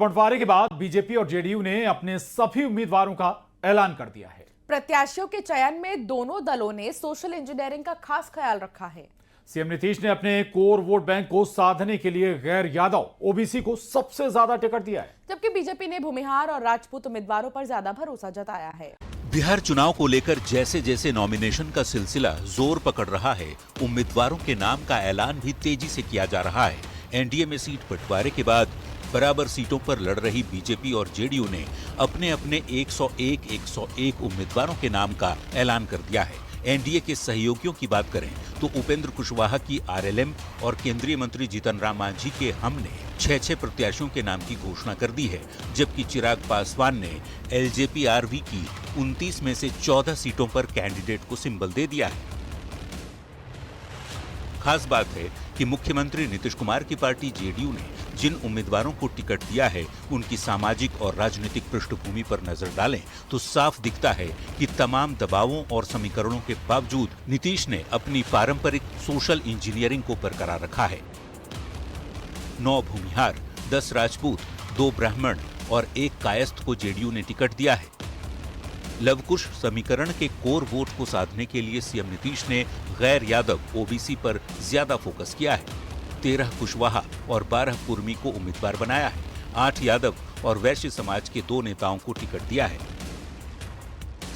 बंटवारे के बाद बीजेपी और जेडीयू ने अपने सभी उम्मीदवारों का ऐलान कर दिया है। प्रत्याशियों के चयन में दोनों दलों ने सोशल इंजीनियरिंग का खास ख्याल रखा है। सीएम नीतीश ने अपने कोर वोट बैंक को साधने के लिए गैर यादव ओबीसी को सबसे ज्यादा टिकट दिया है, जबकि बीजेपी ने भूमिहार और राजपूत उम्मीदवारों पर ज्यादा भरोसा जताया है। बिहार चुनाव को लेकर जैसे जैसे नॉमिनेशन का सिलसिला जोर पकड़ रहा है, उम्मीदवारों के नाम का ऐलान भी तेजी से किया जा रहा है। एनडीए में सीट बंटवारे के बाद बराबर सीटों पर लड़ रही बीजेपी और जेडीयू ने अपने अपने 101 उम्मीदवारों के नाम का ऐलान कर दिया है। एनडीए के सहयोगियों की बात करें तो उपेंद्र कुशवाहा की आरएलएम और केंद्रीय मंत्री जीतन राम मांझी के हम ने 6 प्रत्याशियों के नाम की घोषणा कर दी है, जबकि चिराग पासवान ने एलजेपी-आरवी की 29 में से 14 सीटों पर कैंडिडेट को सिंबल दे दिया है। खास बात है कि मुख्यमंत्री नीतीश कुमार की पार्टी जेडीयू ने जिन उम्मीदवारों को टिकट दिया है, उनकी सामाजिक और राजनीतिक पृष्ठभूमि पर नजर डालें तो साफ दिखता है कि तमाम दबावों और समीकरणों के बावजूद नीतीश ने अपनी पारंपरिक सोशल इंजीनियरिंग को बरकरार रखा है। 9 भूमिहार, 10 राजपूत, 2 ब्राह्मण और 1 कायस्थ को जेडीयू ने टिकट दिया है। लवकुश समीकरण के कोर वोट को साधने के लिए सीएम नीतीश ने गैर यादव ओबीसी पर ज्यादा फोकस किया है। 13 कुशवाहा और 12 कुर्मी को उम्मीदवार बनाया है। 8 यादव और वैश्य समाज के 2 नेताओं को टिकट दिया है।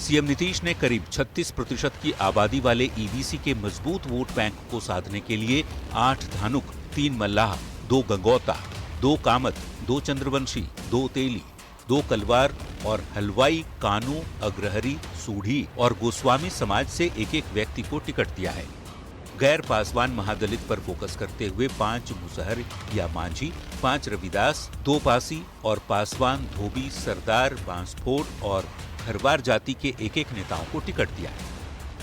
सीएम नीतीश ने करीब 36% की आबादी वाले ईबीसी के मजबूत वोट बैंक को साधने के लिए 8 धानुक, 3 मल्लाह, 2 गंगौता, 2 कामत, 2 चंद्रवंशी, 2 तेली, 2 कलवार और हलवाई, कानू, अग्रहरी, सूढ़ी और गोस्वामी समाज से एक व्यक्ति को टिकट दिया है। गैर पासवान महादलित पर फोकस करते हुए 5 मुसहर या मांझी, 5 रविदास, 2 पासी और पासवान, धोबी, सरदार, बांसफोड़ और खरवार जाति के एक नेताओं को टिकट दिया है।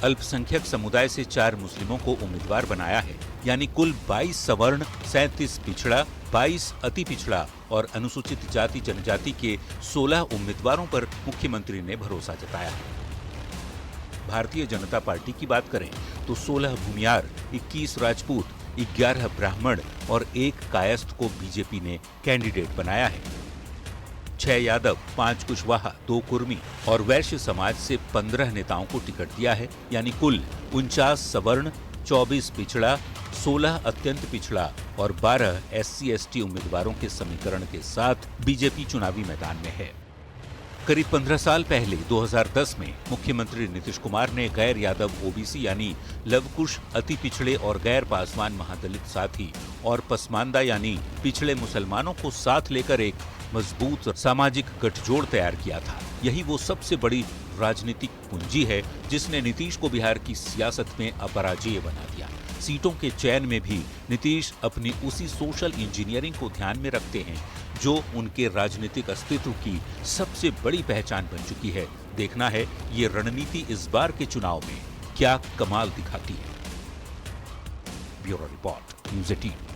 अल्पसंख्यक समुदाय से 4 मुस्लिमों को उम्मीदवार बनाया है, यानी कुल 22 सवर्ण, 37 पिछड़ा, 22 अति पिछड़ा और अनुसूचित जाति जनजाति के 16 उम्मीदवारों पर मुख्यमंत्री ने भरोसा जताया है। भारतीय जनता पार्टी की बात करें तो 16 भूमिहार, 21 राजपूत, 11 ब्राह्मण और 1 कायस्थ को बीजेपी ने कैंडिडेट बनाया है। 6 यादव, 5 कुशवाहा, 2 कुर्मी और वैश्य समाज से 15 नेताओं को टिकट दिया है, यानी कुल 49 सवर्ण, 24 पिछड़ा, 16 अत्यंत पिछड़ा और 12 SC/ST उम्मीदवारों के समीकरण के साथ बीजेपी चुनावी मैदान में है। करीब 15 साल पहले 2010 में मुख्यमंत्री नीतीश कुमार ने गैर यादव ओबीसी यानी लवकुश, अति पिछड़े और गैर पासवान महादलित साथी और पसमानदा यानी पिछड़े मुसलमानों को साथ लेकर एक मजबूत सामाजिक गठजोड़ तैयार किया था। यही वो सबसे बड़ी राजनीतिक पूंजी है जिसने नीतीश को बिहार की सियासत में अपराजेय बना दिया। सीटों के चयन में भी नीतीश अपनी उसी सोशल इंजीनियरिंग को ध्यान में रखते हैं जो उनके राजनीतिक अस्तित्व की सबसे बड़ी पहचान बन चुकी है। देखना है ये रणनीति इस बार के चुनाव में क्या कमाल दिखाती है। Bureau report, news 18।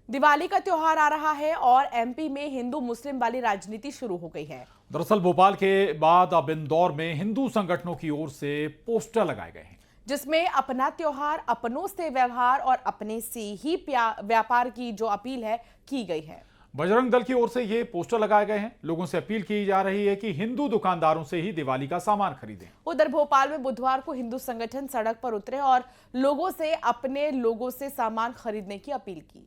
दिवाली का त्योहार आ रहा है और एमपी में हिंदू मुस्लिम वाली राजनीति शुरू हो गई है। दरअसल भोपाल के बाद अब इंदौर में हिंदू संगठनों की ओर से पोस्टर लगाए गए हैं, जिसमें अपना त्योहार, अपनों से व्यवहार और अपने से ही व्यापार की जो अपील है की गई है। बजरंग दल की ओर से ये पोस्टर लगाए गए हैं। लोगों से अपील की जा रही है कि हिंदू दुकानदारों से ही दिवाली का सामान खरीदें। उधर भोपाल में बुधवार को हिंदू संगठन सड़क पर उतरे और लोगों से अपने लोगों से सामान खरीदने की अपील की।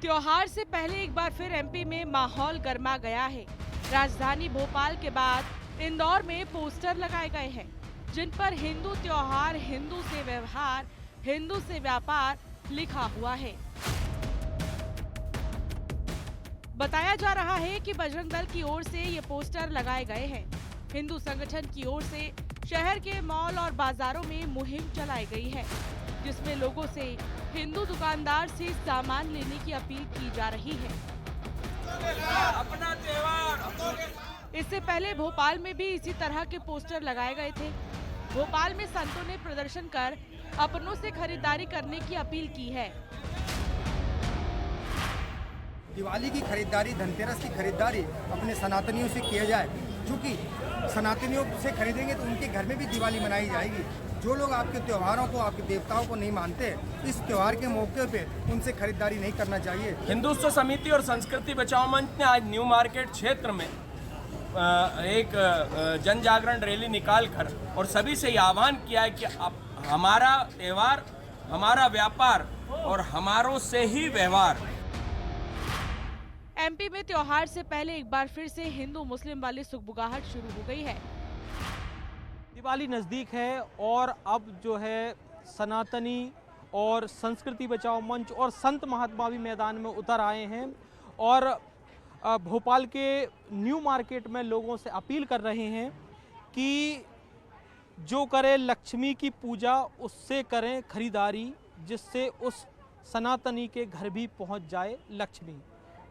त्योहार से पहले एक बार फिर एमपी में माहौल गर्मा गया है। राजधानी भोपाल के बाद इंदौर में पोस्टर लगाए गए हैं, जिन पर हिंदू त्योहार, हिंदू से व्यवहार, हिंदू से व्यापार लिखा हुआ है। बताया जा रहा है कि बजरंग दल की ओर से ये पोस्टर लगाए गए हैं। हिंदू संगठन की ओर से शहर के मॉल और बाजारों में मुहिम चलाई गई है, जिसमें लोगों से हिंदू दुकानदार से सामान लेने की अपील की जा रही है। अपना त्योहार। इससे पहले भोपाल में भी इसी तरह के पोस्टर लगाए गए थे। भोपाल में संतों ने प्रदर्शन कर अपनों से खरीदारी करने की अपील की है। दिवाली की खरीदारी, धनतेरस की खरीदारी अपने सनातनियों से किया जाए, क्योंकि सनातनियों से खरीदेंगे तो उनके घर में भी दिवाली मनाई जाएगी। जो लोग आपके त्योहारों को, आपके देवताओं को नहीं मानते, इस त्योहार के मौके पे उनसे खरीदारी नहीं करना चाहिए। हिंदुत्व समिति और संस्कृति बचाओ मंच ने आज न्यू मार्केट क्षेत्र में एक जन जागरण रैली निकालकर और सभी से ये आह्वान किया है कि हमारा त्यौहार, हमारा व्यापार और हमारों से ही व्यवहार। एमपी में त्योहार से पहले एक बार फिर से हिंदू मुस्लिम वाली सुगबुगाहट शुरू हो गई है। दिवाली नज़दीक है और अब जो है सनातनी और संस्कृति बचाओ मंच और संत महात्मा भी मैदान में उतर आए हैं और भोपाल के न्यू मार्केट में लोगों से अपील कर रहे हैं कि जो करे लक्ष्मी की पूजा, उससे करें खरीदारी, जिससे उस सनातनी के घर भी पहुंच जाए लक्ष्मी।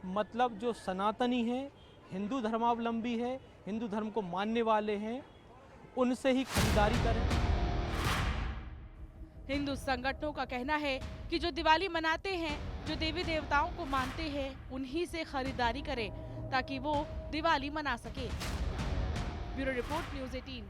मतलब जो सनातनी हैं, हिंदू धर्मावलंबी है, हिंदू धर्म को मानने वाले हैं, उनसे ही खरीदारी करें। हिंदू संगठनों का कहना है कि जो दिवाली मनाते हैं, जो देवी देवताओं को मानते हैं, उन्हीं से खरीदारी करें ताकि वो दिवाली मना सके। Bureau report, news 18।